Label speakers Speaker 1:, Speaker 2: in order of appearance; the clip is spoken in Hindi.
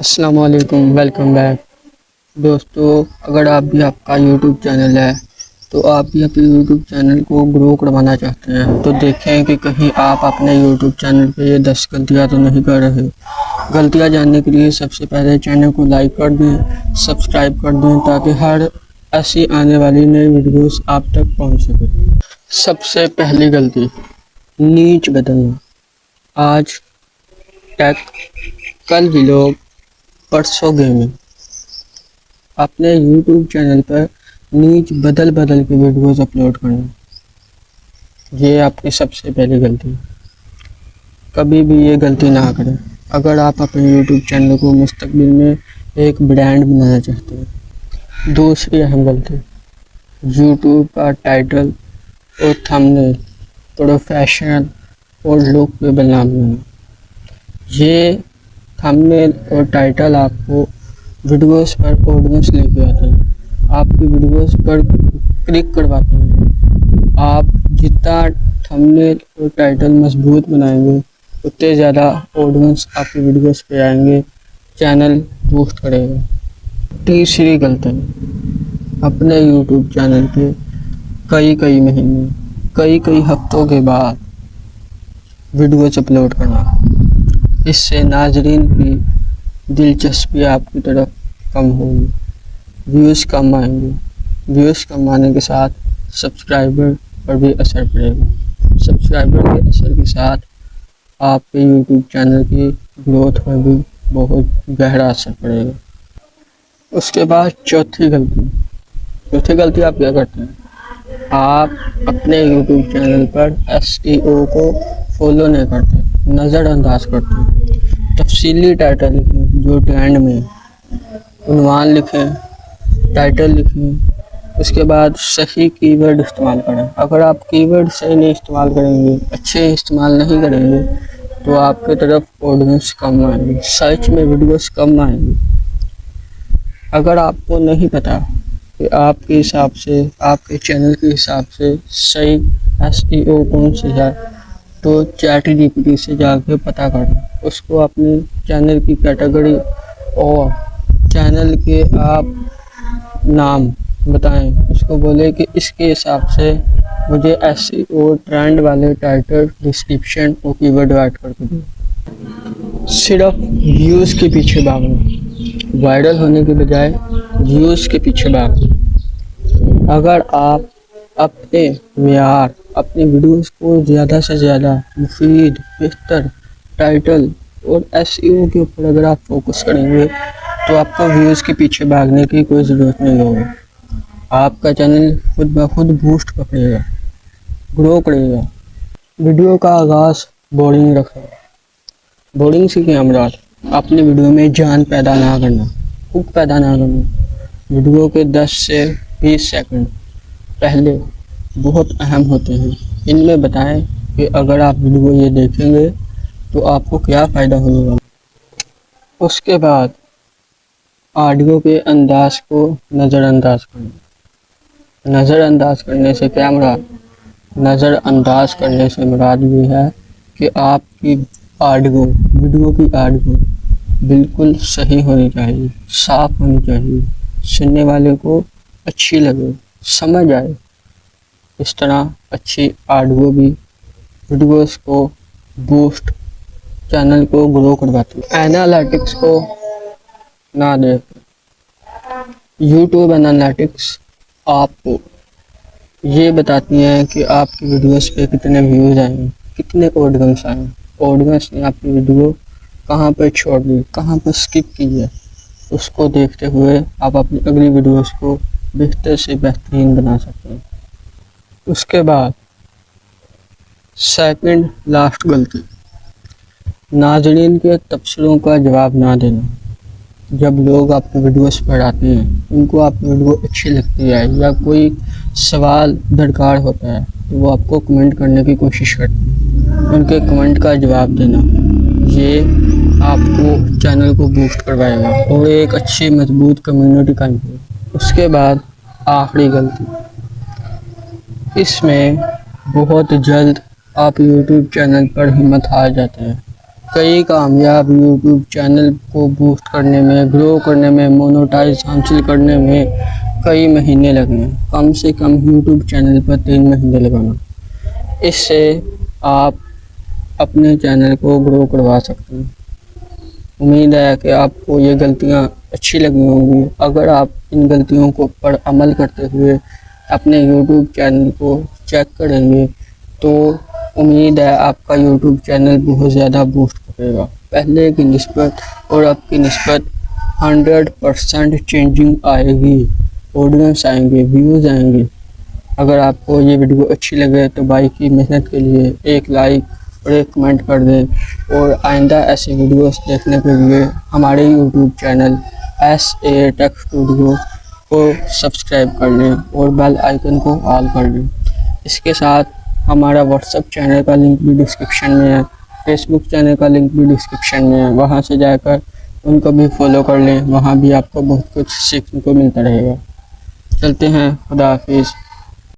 Speaker 1: अस्सलाम वालेकुम, वेलकम बैक। दोस्तों, अगर आप भी आपका यूट्यूब चैनल है तो आप भी अपने यूट्यूब चैनल को ग्रो करवाना चाहते हैं तो देखें कि कहीं आप अपने यूट्यूब चैनल पे ये 10 गलतियां तो नहीं कर रहे। गलतियां जानने के लिए सबसे पहले चैनल को लाइक कर दें, सब्सक्राइब कर दें ताकि हर ऐसी आने वाली नई वीडियोस आप तक पहुंच सके। सबसे पहली गलती, नीच बदलना। आज टेक, कल व्लॉग, परसों गेमिंग। अपने YouTube चैनल पर नीच बदल बदल के वीडियोस अपलोड करना, ये आपकी सबसे पहली गलती है। कभी भी ये गलती ना करें अगर आप अपने YouTube चैनल को मुस्तकबिल में एक ब्रांड बनाना चाहते हैं। दूसरी अहम गलती, YouTube का टाइटल और थंबनेल प्रोफेशनल और लुक पे बनाम देना। ये थंबनेल और टाइटल आपको वीडियोस पर ऑडियंस लेके आते हैं, आपकी वीडियोस पर क्लिक करवाते हैं। आप जितना थंबनेल और टाइटल मजबूत बनाएंगे उतने ज़्यादा ऑडियंस आपकी वीडियोस पे आएंगे, चैनल बूस्ट करेगा। तीसरी गलती, अपने यूट्यूब चैनल पे कई महीने कई हफ्तों के बाद वीडियोस अपलोड करना। इससे नाजरीन की दिलचस्पी आपकी तरफ कम होगी, व्यूज़ कम आएंगे। व्यूज़ कम आने के साथ सब्सक्राइबर पर भी असर पड़ेगा। सब्सक्राइबर के असर के साथ आपके यूट्यूब चैनल की ग्रोथ पर भी बहुत गहरा असर पड़ेगा। उसके बाद चौथी गलती आप क्या करते हैं? आप अपने यूट्यूब चैनल पर SEO को फॉलो नहीं करते, नज़रअंदाज करते हैं। तफसीली टाइटल लिखें जो ट्रेंड में, उन्वान लिखें, टाइटल लिखें। उसके बाद सही कीवर्ड इस्तेमाल करें। अगर आप कीवर्ड सही नहीं इस्तेमाल करेंगे, अच्छे इस्तेमाल नहीं करेंगे तो आपके तरफ ऑडियंस कम आएंगे, सर्च में वीडियोस कम आएंगे। अगर आपको नहीं पता कि आपके हिसाब से, आपके चैनल के हिसाब से सही SEO कौन सी है तो ChatGPT से जाके पता करें। उसको अपने चैनल की कैटेगरी और चैनल के आप नाम बताएं। उसको बोले कि इसके हिसाब से मुझे SEO ट्रेंड वाले टाइटल, डिस्क्रिप्शन और कीवर्ड ऐड करके दो। सिर्फ व्यूज़ के पीछे भागना, वायरल होने के बजाय व्यूज़ के पीछे भागना। अगर आप अपने मेयार, अपनी वीडियोस को ज़्यादा से ज़्यादा मुफीद, बेहतर टाइटल और SEO के ऊपर अगर आप फोकस करेंगे तो आपको व्यूज़ के पीछे भागने की कोई ज़रूरत नहीं होगी। आपका चैनल खुद ब खुद बूस्ट पकड़ेगा, ग्रो करेगा। वीडियो का आगाज़ बोरिंग रखें। बोरिंग से क्या मुराद? अपनी वीडियो में जान पैदा ना करना, हुक पैदा ना करना। वीडियो के 10 से 20 सेकंड पहले बहुत अहम होते हैं। इनमें बताएं कि अगर आप वीडियो ये देखेंगे तो आपको क्या फ़ायदा होने वाला। उसके बाद ऑडियो के अंदाज को नज़रअंदाज करना। नज़रअंदाज करने से क्या मुराद? नज़रअंदाज करने से मुराद ये है कि आपकी ऑडियो, वीडियो की ऑडियो बिल्कुल सही होनी चाहिए, साफ होनी चाहिए, सुनने वाले को अच्छी लगे, समझ आए। इस तरह अच्छी ऑडियो भी वीडियोस को बूस्ट, चैनल को ग्रो करवाती है। एनालिटिक्स को ना देखें। यूट्यूब एनालिटिक्स आपको ये बताती हैं कि आपकी वीडियोस पे कितने व्यूज़ आए, कितने ऑडियंस आए, ऑडियंस ने आपकी वीडियो कहाँ पर छोड़ दी, कहाँ पर स्किप की है। उसको देखते हुए आप अपनी अगली वीडियोस को बेहतर से बेहतरीन बना सकते हैं। उसके बाद सेकंड लास्ट गलती, नाज़रीन के तबसरों का जवाब ना देना। जब लोग आपकी वीडियोस पर आते हैं, उनको आपकी वीडियो अच्छी लगती है या कोई सवाल दरकार होता है तो वो आपको कमेंट करने की कोशिश करते हैं। उनके कमेंट का जवाब देना, ये आपको चैनल को बूस्ट करवाएगा और एक अच्छी मजबूत कम्युनिटी कायम होगी। उसके बाद आखिरी गलती, इसमें बहुत जल्द आप YouTube चैनल पर हिम्मत हार जाते हैं। कई कामयाब यूट्यूब चैनल को बूस्ट करने में, ग्रो करने में, मोनेटाइज हासिल करने में कई महीने लगे हैं। कम से कम यूट्यूब चैनल पर 3 महीने लगाना। इससे आप अपने चैनल को ग्रो करवा सकते हैं। उम्मीद है कि आपको ये गलतियाँ अच्छी लगी होंगी। अगर आप इन गलतियों को पर अमल करते हुए अपने यूट्यूब चैनल को चेक करेंगे तो उम्मीद है आपका यूट्यूब चैनल बहुत ज़्यादा बूस्ट करेगा। पहले की निस्बत और अब की निस्बत 100% चेंजिंग आएगी। ऑडियंस आएंगे, व्यूज़ आएंगे। अगर आपको ये वीडियो अच्छी लगे तो भाई की मेहनत के लिए एक लाइक और एक कमेंट कर दें और आइंदा ऐसे वीडियोस देखने के लिए हमारे YouTube channel SA tech studio को सब्सक्राइब कर लें और बेल आइकन को ऑल कर लें। इसके साथ हमारा व्हाट्सएप चैनल का लिंक भी डिस्क्रिप्शन में है, फेसबुक चैनल का लिंक भी डिस्क्रिप्शन में है। वहाँ से जाकर उनको भी फॉलो कर लें। वहाँ भी आपको बहुत कुछ सीखने को मिलता रहेगा। चलते हैं, खुदा हाफिज़।